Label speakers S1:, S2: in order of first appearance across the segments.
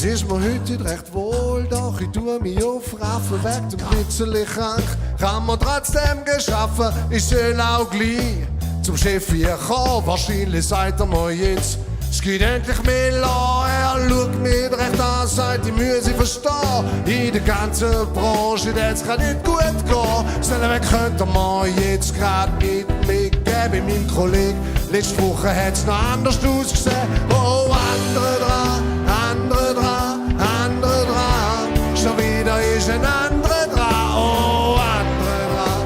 S1: ist mir heute nicht recht wohl, doch ich tue mich aufraffen, weg dem bisschen krank. Kann man trotzdem geschaffen, ich soll auch gleich zum Chef hier kommen. Wahrscheinlich sagt er mir jetzt, es geht endlich mehr an. Er schaut mich recht an, sagt, ich muss verstehen. In der ganzen Branche, das kann nicht gut gehen. Selber könnte man jetzt gerade mit mir geben, mein Kollege. Letzte Woche hat's noch anders ausgesehen. Oh, andere dran, schon wieder ist ein anderer dran. Oh, andere dran.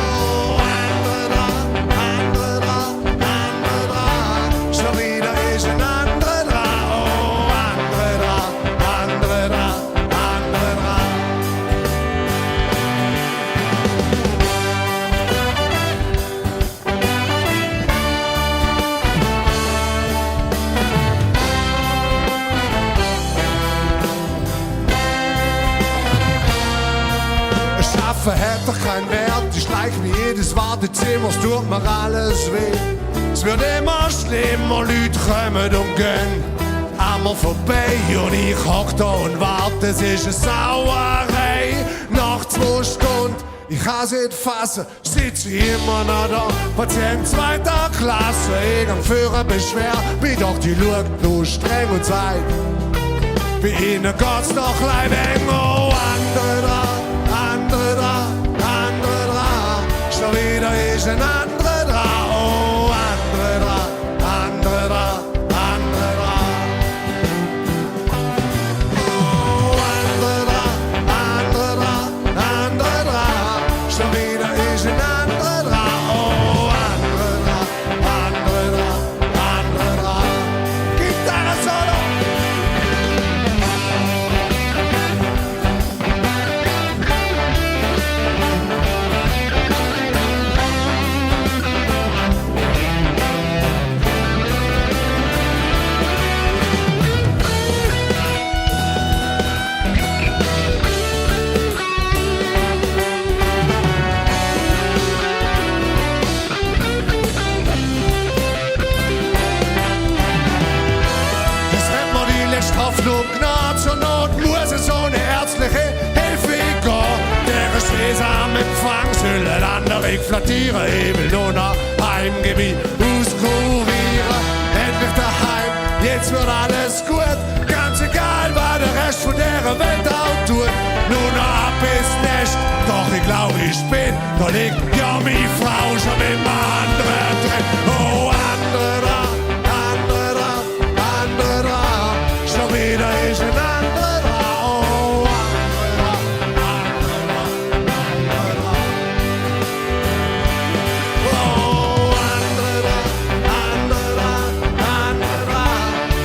S1: Oh, andere dran, schon wieder ist ein anderer dran. Oh, andere dran. Schaffen hat doch keinen Wert, ich schleich wie jedes Wartezimmer, es tut mir alles weh. Es wird immer schlimmer, Leute kommen und gehen an mir vorbei und ich hock da und warte, es ist eine Sauerei. Nach 2 Stunden, ich kann's nicht fassen, sitze ich immer noch da, Patient 2. Klasse, ich gang für Beschwer, bin doch die schaut nur streng und sagt, bei ihnen geht's noch klein eng. Oh, andere dran, schon wieder ist ein anderer dran. Oh, andere dran. Oh, andere dran, schon wieder ist ein anderer dran. Oh, andere dran. Gitarre Solo. Hoffnung nah zur Not muss es ohne ärztliche Hilfe gehen. Der Sesam Empfang sollen andere flattieren. Ich will nur noch Heimgebiet auskurieren. Endlich daheim, jetzt wird alles gut. Ganz egal, was der Rest von der Welt auch tut. Nur noch ab ins Nest, doch ich glaube, ich bin. Da liegt ja meine Frau schon mit dem anderen drin. Oh, andere dran. Wieder ist ein anderer dran. Oh, andere dran.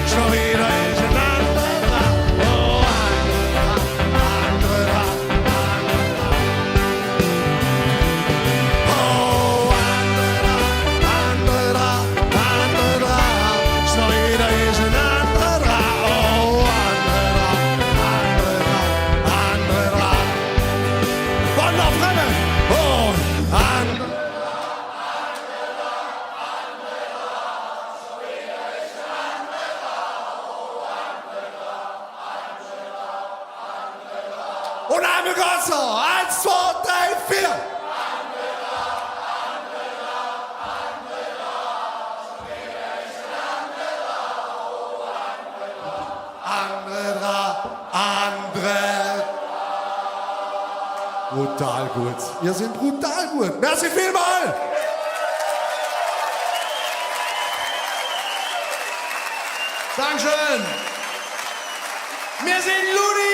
S1: Schon wieder ist ein anderer dran. Oh, andere dran. Oh, andere dran. Schon wieder ist ein anderer dran. Und einmal ganz so. 1, 2, 3, 4. Andere. Brutal gut. Ihr seid brutal gut. Merci vielmals. Dankeschön. Wir sind Ludi.